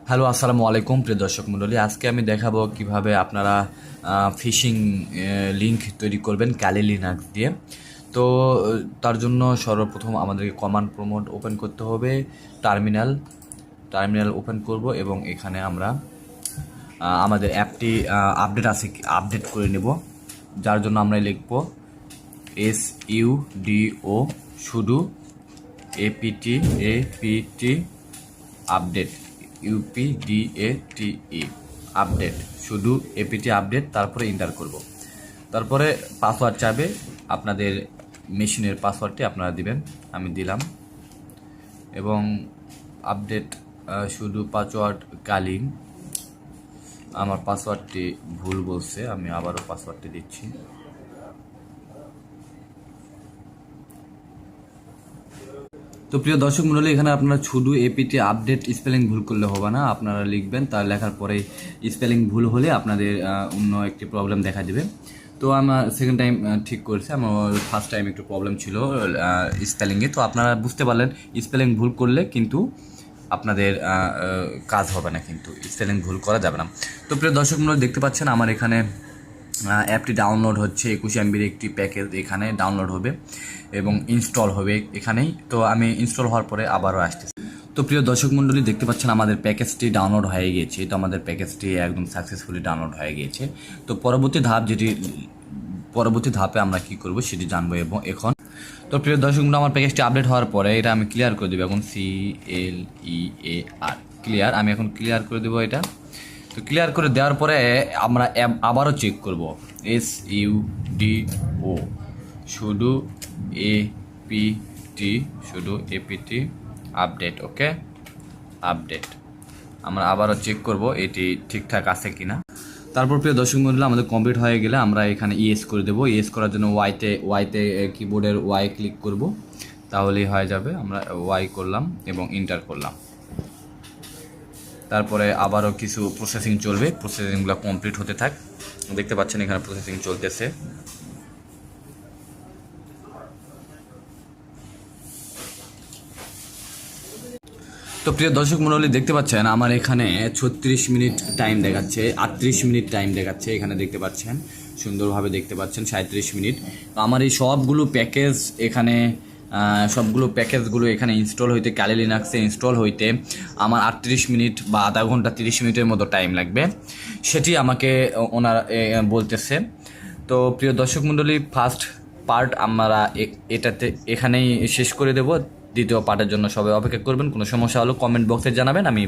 Hello, আসসালামু আলাইকুম প্রিয় দর্শক মণ্ডলী। আজকে আমি দেখাবো কিভাবে আপনারা ফিশিং লিঙ্ক তৈরি করবেন ক্যালি লিনাক্স দিয়ে। তো তার জন্য সর্বপ্রথম আমাদেরকে কমান্ড প্রম্পট ওপেন করতে হবে। টার্মিনাল ওপেন করব এবং এখানে আমরা আমাদের অ্যাপটি আপডেট আছে কি আপডেট করে নেব, যার জন্য আমরা লিখব SUDO শুধু APT আপডেট UPDATE আপডেট শুধু APT আপডেট, তারপরে ইন্টার করব। তারপরে পাসওয়ার্ড চাবে, আপনাদের মেশিনের পাসওয়ার্ডটি আপনারা দিবেন, আমি দিলাম। এবং আপডেট শুধু পাসওয়ার্ড কালিং, আমার পাসওয়ার্ডটি ভুল বলছে, আমি আবারও পাসওয়ার্ডটি দিচ্ছি। তো প্রিয় দর্শক মণ্ডলী, এখানে আপনারা শুধু APT আপডেট স্পেলিং ভুল করলে হবে না, আপনারা লিখবেন, তার লেখার পরে স্পেলিং ভুল হলে আপনাদের অন্য একটি প্রবলেম দেখা দেবে। তো আমার সেকেন্ড টাইম ঠিক করেছে, আমার ফার্স্ট টাইম একটু প্রবলেম ছিল স্পেলিংয়ে। তো আপনারা বুঝতে পারলেন স্পেলিং ভুল করলে কিন্তু আপনাদের কাজ হবে না, কিন্তু স্পেলিং ভুল করা যাবে না। তো প্রিয় দর্শক মণ্ডলী, দেখতে পাচ্ছেন আমার এখানে অ্যাপটি ডাউনলোড হচ্ছে। 21 MB একটি প্যাকেজ এখানে ডাউনলোড হবে এবং ইনস্টল হবে এখানেই। তো আমি ইনস্টল হওয়ার পরে আবারও আসতেছি। তো প্রিয় দর্শক মণ্ডলী, দেখতে পাচ্ছেন আমাদের প্যাকেজটি ডাউনলোড হয়ে গিয়েছে। তো আমাদের প্যাকেজটি একদম সাকসেসফুলি ডাউনলোড হয়ে গিয়েছে। তো পরবর্তী ধাপে আমরা কি করব সেটি জানবো। এবং এখন তো প্রিয় দর্শক মণ্ডলী, আমার প্যাকেজটি আপডেট হওয়ার পরে এটা আমি ক্লিয়ার করে দেবো। এখন CLEAR ক্লিয়ার, আমি এখন ক্লিয়ার করে দেবো এটা। তো ক্লিয়ার করে দেওয়ার পরে আমরা আবারও চেক করব SUDO শুধু APT আপডেট। ওকে, আপডেট আমরা আবারও চেক করব এটি ঠিকঠাক আছে কিনা। তারপর প্রিয় দর্শক মণ্ডলী, আমাদের কমপ্লিট হয়ে গেলে আমরা এখানে ইয়েস করে দেবো। ইয়েস করার জন্য ওয়াইতে কিবোর্ডের ওয়াই ক্লিক করব, তাহলেই হয়ে যাবে। আমরা ওয়াই করলাম এবং ইন্টার করলাম। তারপরে আবারও কিছু প্রসেসিং চলবে, প্রসেসিংগুলো কমপ্লিট হতে থাক। দেখতে পাচ্ছেন এখানে প্রসেসিং চলতেছে। তো প্রিয় দর্শক মণ্ডলী, দেখতে পাচ্ছেন আমার এখানে 36 মিনিট টাইম দেখাচ্ছে, 38 মিনিট টাইম দেখাচ্ছে। এখানে দেখতে পাচ্ছেন সুন্দরভাবে দেখতে পাচ্ছেন 37 মিনিট। তো আমার এই সবগুলো প্যাকেজগুলো এখানে ইনস্টল হইতে, ক্যালি লিনাক্সে ইনস্টল হইতে আমার 38 মিনিট বা আধা ঘন্টা 30 মিনিটের মতো টাইম লাগবে, সেটি আমাকে ওনারা বলতেছে। তো প্রিয় দর্শক মণ্ডলী, ফার্স্ট পার্ট আমরা এখানেই শেষ করে দেব। দ্বিতীয় পার্টের জন্য সবাই অপেক্ষা করবেন। কোনো সমস্যা হলে কমেন্ট বক্সে জানাবেন, আমি